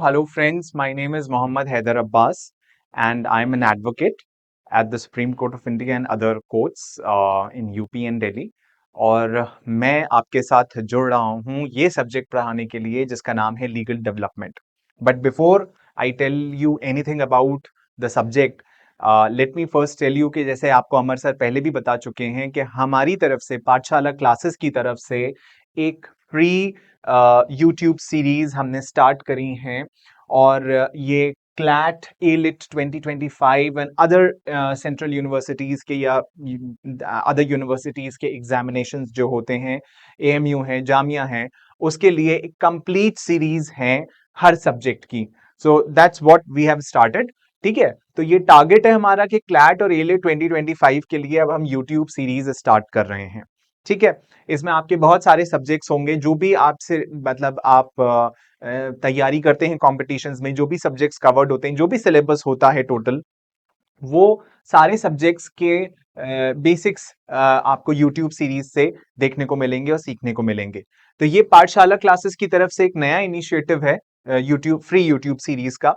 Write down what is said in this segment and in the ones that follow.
hello friends. My name is Mohammad Haider Abbas, and I'm an advocate at the Supreme Court of India and other courts in UP and Delhi. और मैं आपके साथ जुड़ रहा हूँ ये subject पढ़ाने के लिए जिसका नाम है legal development. But before I tell you anything about the subject, let me first tell you कि जैसे आपको अमर सर पहले भी बता चुके हैं कि हमारी तरफ से पाठशाला क्लासेस की तरफ से एक फ्री यूट्यूब सीरीज हमने स्टार्ट करी हैं. और ये CLAT elite 2025 and other central universities के या अदर यूनिवर्सिटीज के एग्जामिनेशंस जो होते हैं, एएमयू है, जामिया है, उसके लिए एक कंप्लीट सीरीज है हर सब्जेक्ट की. So that's what we have started. ठीक है, तो ये टारगेट है हमारा कि क्लैट और एलिट 2025 के लिए अब हम यूट्यूब सीरीज स्टार्ट कर रहे हैं. ठीक है, इसमें आपके बहुत सारे सब्जेक्ट्स होंगे जो भी आपसे मतलब आप तैयारी करते हैं कॉम्पिटिशन्स में, जो भी सब्जेक्ट्स कवर्ड होते हैं, जो भी सिलेबस होता है टोटल, वो सारे सब्जेक्ट्स के बेसिक्स आपको यूट्यूब सीरीज से देखने को मिलेंगे और सीखने को मिलेंगे. तो ये पाठशाला क्लासेस की तरफ से एक नया इनिशिएटिव है यूट्यूब फ्री यूट्यूब सीरीज का.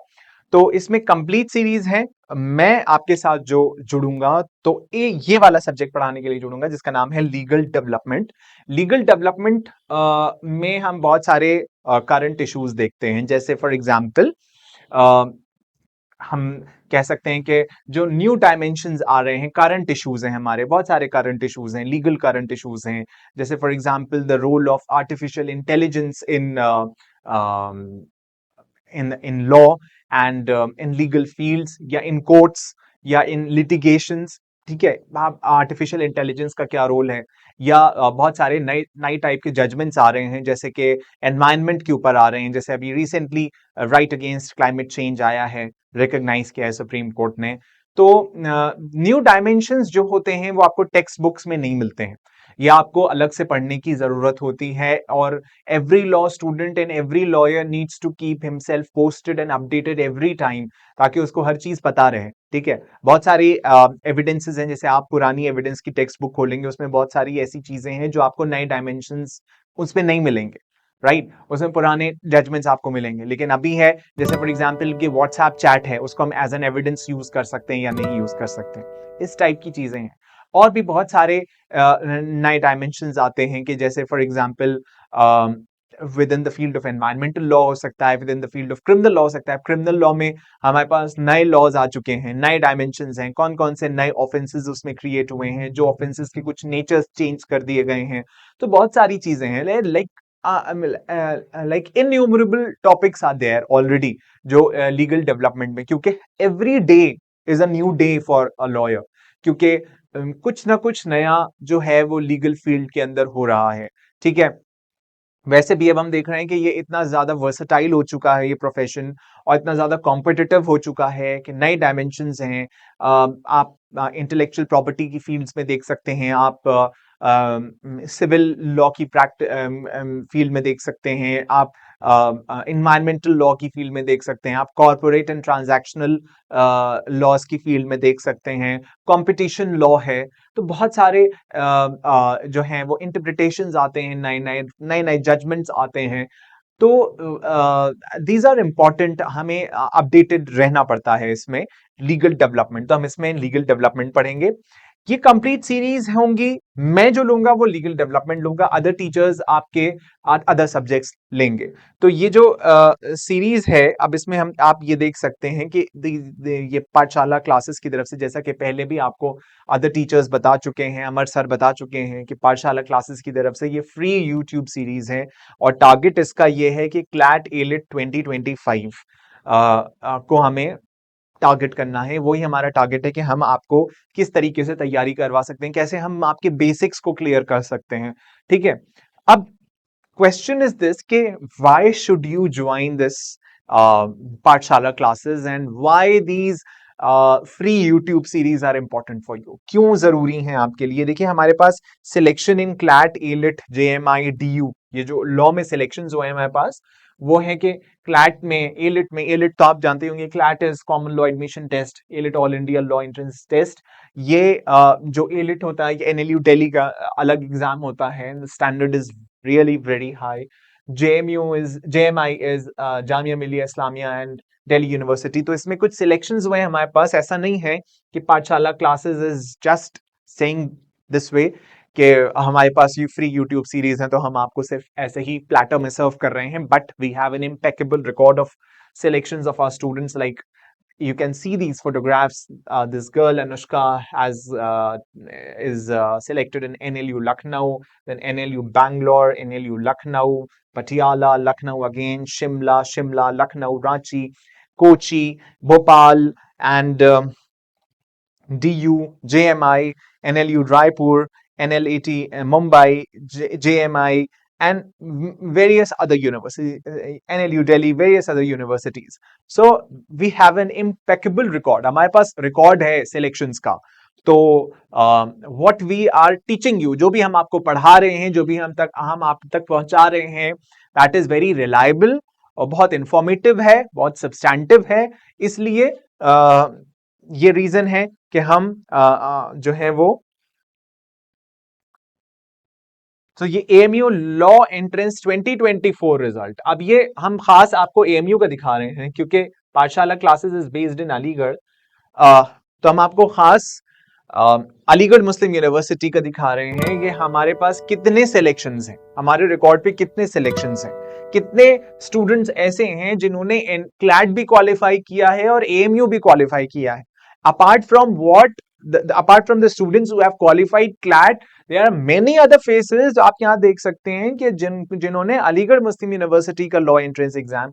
तो इसमें कंप्लीट सीरीज है. मैं आपके साथ जो जुड़ूंगा तो ये वाला सब्जेक्ट पढ़ाने के लिए जुड़ूंगा जिसका नाम है लीगल डेवलपमेंट. लीगल डेवलपमेंट में हम बहुत सारे करंट इश्यूज देखते हैं. जैसे फॉर एग्जांपल हम कह सकते हैं कि जो न्यू डायमेंशंस आ रहे हैं, करंट इश्यूज हैं, हमारे बहुत सारे करंट इश्यूज हैं, लीगल करंट इश्यूज हैं. जैसे for example the role of artificial intelligence in law and in legal fields या in courts या in litigations. ठीक है, आर्टिफिशियल इंटेलिजेंस का क्या रोल है, या बहुत सारे नए नए टाइप के जजमेंट्स आ रहे हैं जैसे कि एनवायरनमेंट के ऊपर आ रहे हैं. जैसे अभी recently right against climate change आया है, रिकॉग्नाइज किया है सुप्रीम कोर्ट ने. तो न्यू डायमेंशंस जो होते हैं वो आपको टेक्स्ट बुक्स में नहीं मिलते हैं, या आपको अलग से पढ़ने की जरूरत होती है. और every law student and every lawyer needs to keep himself posted and updated every time, ताकि उसको हर चीज पता रहे. ठीक है, बहुत सारी एविडेंसेस हैं. जैसे आप पुरानी एविडेंस की टेक्स्ट बुक खोलेंगे, उसमें बहुत सारी ऐसी चीजें हैं जो आपको नए डायमेंशंस उसमें नहीं मिलेंगे. राइट, उसमें पुराने जजमेंट्स आपको मिलेंगे. लेकिन अभी है जैसे फॉर एग्जांपल कि व्हाट्सएप चैट है, उसको हम एज एन एविडेंस यूज कर सकते हैं या नहीं यूज कर सकते हैं. इस टाइप की चीजें हैं. और भी बहुत सारे नए डायमेंशंस आते हैं कि जैसे for example with in the field of environmental law हो सकता है, with in the field of criminal law हो सकता है. क्रिमिनल लॉ में हमारे पास नए लॉज आ चुके हैं, नए डायमेंशंस हैं. कौन कौन से नए ऑफेंसेस उसमें क्रिएट हुए हैं, जो ऑफेंसेस के कुछ नेचर्स चेंज कर दिए गए हैं. तो बहुत सारी चीजें हैं, like innumerable topics are there already जो लीगल डेवलपमेंट में, क्योंकि every day is a new day for a lawyer. क्योंकि कुछ ना कुछ नया जो है वो लीगल फील्ड के अंदर हो रहा है. ठीक है, वैसे भी अब हम देख रहे हैं कि ये इतना ज्यादा वर्सटाइल हो चुका है ये प्रोफेशन, और इतना ज्यादा कॉम्पिटिटिव हो चुका है कि नए डायमेंशंस हैं. आप इंटेलेक्चुअल प्रॉपर्टी की फील्ड्स में देख सकते हैं, आप सिविल लॉ की फील्ड में देख सकते हैं, आप इन्वायरमेंटल लॉ की फील्ड में देख सकते हैं, आप कॉर्पोरेट एंड ट्रांजैक्शनल लॉज की फील्ड में देख सकते हैं, कंपटीशन लॉ है. तो बहुत सारे जो हैं वो इंटरप्रिटेशंस आते हैं, नए नए नए नए जजमेंट्स आते हैं. तो दीज आर इम्पॉर्टेंट. हमें अपडेटेड रहना पड़ता है इसमें लीगल डेवलपमेंट. तो हम इसमें लीगल डेवलपमेंट पढ़ेंगे. ये कंप्लीट सीरीज होंगी. मैं जो लूंगा वो लीगल डेवलपमेंट लूंगा, अदर टीचर्स आपके अदर सब्जेक्ट्स लेंगे. तो ये जो सीरीज है, अब इसमें हम आप ये देख सकते हैं कि ये पाठशाला क्लासेस की तरफ से, जैसा कि पहले भी आपको अदर टीचर्स बता चुके हैं, अमर सर बता चुके हैं कि पाठशाला क्लासेस की तरफ से ये फ्री यूट्यूब सीरीज है. और टारगेट इसका ये है कि क्लैट एलिट 2025 को हमें टारगेट करना है. वही हमारा टारगेट है कि हम आपको किस तरीके से तैयारी करवा सकते हैं, कैसे हम आपके बेसिक्स को क्लियर कर सकते हैं. ठीक है, अब क्वेश्चन इज दिस कि why should you join this Pathshala classes and why these free YouTube series are important for you. क्यों जरूरी हैं आपके लिए? देखिए, हमारे पास selection in CLAT AILET JMI DU, ये जो लॉ में सिलेक्शन हुए हैं हमारे पास, वो है कि क्लैट में, एलिट तो आप जानते होंगे, CLAT is common law admission test, AILET all India law entrance test. ये जो एलिट होता है, ये एनएलयू दिल्ली का अलग एग्जाम होता है. Standard is really very high. JMI is Jamia Millia Islamia and Delhi university. तो इसमें कुछ सिलेक्शंस हुए हैं हमारे पास। ऐसा नहीं है कि पाठशाला classes is just saying this way कि हमारे पास ये फ्री यूट्यूब सीरीज है तो हम आपको सिर्फ ऐसे ही प्लेटर में सर्व कर रहे हैं, but we have an impeccable record of selections of our students. Like you can see these photographs. This girl Anushka has is selected in NLU Lucknow, then NLU Bangalore, NLU Lucknow, Patiala, Lucknow again, Shimla, Lucknow, Ranchi, Kochi, Bhopal, and DU, JMI, NLU Raipur, NLAT Mumbai, JMI, and various other universities, NLU Delhi, various other universities. So we have an impeccable record. हमारे पास record है selections का. तो what we are teaching you, जो भी हम आपको पढ़ा रहे हैं, जो भी हम आप तक पहुंचा रहे हैं, that is very reliable और बहुत informative है, बहुत substantive है. इसलिए ये रीजन है कि हम जो है वो तो ये AMU लॉ एंट्रेंस 2024 रिजल्ट। अब ये हम खास आपको AMU का दिखा रहे हैं क्योंकि पाठशाला classes is based in Aligarh. तो हम आपको खास अलीगढ़ मुस्लिम यूनिवर्सिटी का दिखा रहे हैं कि हमारे पास कितने सिलेक्शंस हैं, हमारे रिकॉर्ड पे कितने सिलेक्शंस हैं, कितने स्टूडेंट्स ऐसे हैं जिन्होंने क्लैट भी क्वालिफाई किया है और AMU भी क्वालिफाई किया है। Apart from apart from the students who have qualified CLAT, there are many other faces। आप यहाँ देख सकते हैं कि जिन्होंने अलीगढ़ मुस्लिम यूनिवर्सिटी का लॉ एंट्रेंस एग्जाम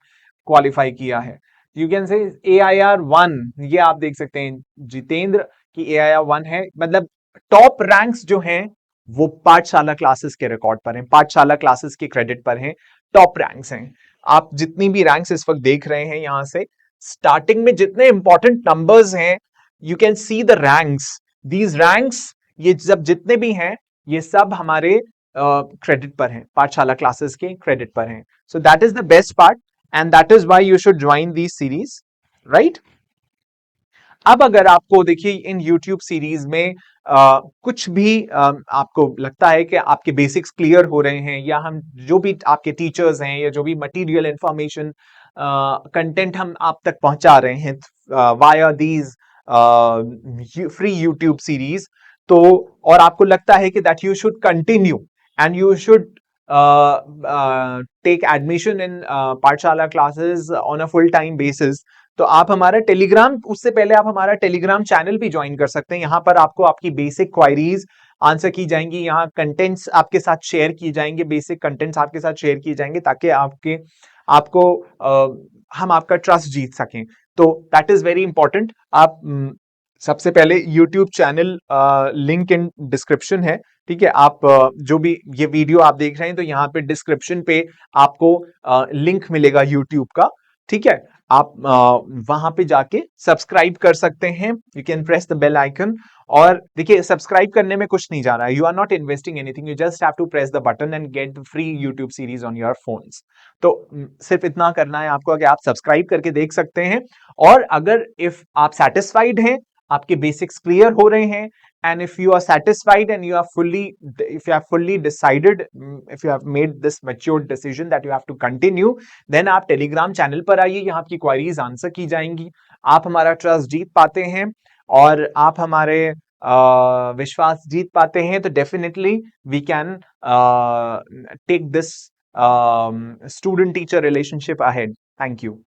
क्वालिफाई किया है। यू कैन से AIR 1, ये आप देख सकते हैं जितेंद्र की AIR 1 है। मतलब टॉप रैंक्स जो हैं वो पाठशाला क्लासेस के रिकॉर्ड पर हैं, पाठशाला क्लासेस के क्रेडिट पर हैं, टॉप रैंक्स हैं। आप जितनी भी रैंक्स इस वक्त देख रहे हैं यहां से स्टार्टिंग में जितने इंपॉर्टेंट नंबर्स हैं, you can see the ranks. These ranks, ये सब जितने भी हैं ये सब हमारे क्रेडिट पर हैं, पाठशाला क्लासेस के क्रेडिट पर हैं। So that is the best part and that is why you should join these series, right? अब अगर आपको देखिए इन YouTube सीरीज में कुछ भी आपको लगता है कि आपके बेसिक्स क्लियर हो रहे हैं या हम जो भी आपके टीचर्स हैं या जो भी मटेरियल इंफॉर्मेशन कंटेंट हम आप तक पहुंचा रहे हैं via these free YouTube series, तो और आपको लगता है कि that you should continue and you should take admission in Pathshala classes on a full time basis, तो आप हमारा टेलीग्राम, उससे पहले आप हमारा टेलीग्राम चैनल भी ज्वाइन कर सकते हैं। यहाँ पर आपको आपकी बेसिक क्वायरीज आंसर की जाएंगी, यहाँ कंटेंट्स आपके साथ शेयर किए जाएंगे, बेसिक कंटेंट्स आपके साथ शेयर किए जाएंगे ताकि आपको हम आपका ट्रस्ट जीत सकें। तो दैट इज वेरी इंपॉर्टेंट। आप सबसे पहले YouTube channel link in description है, ठीक है। आप जो भी ये वीडियो आप देख रहे हैं तो यहाँ पे डिस्क्रिप्शन पे आपको लिंक मिलेगा यूट्यूब का, ठीक है। आप वहां पे जाके सब्सक्राइब कर सकते हैं, you can press the bell icon. और देखिए सब्सक्राइब करने में कुछ नहीं जा रहा है, you are not investing anything, you just have to press the button and get the free YouTube series on your phones. तो सिर्फ इतना करना है आपको कि आप सब्सक्राइब करके देख सकते हैं। और अगर इफ आप सेटिस्फाइड हैं, आपके बेसिक्स क्लियर हो रहे हैं, and if you are satisfied and you are fully decided, if you have made this mature decision that you have to continue, then आप टेलीग्राम चैनल पर आइए, यहाँ आपकी क्वारीज आंसर की जाएंगी, आप हमारा ट्रस्ट जीत पाते हैं और आप हमारे विश्वास जीत पाते हैं, तो definitely we can take this student teacher relationship ahead. Thank you.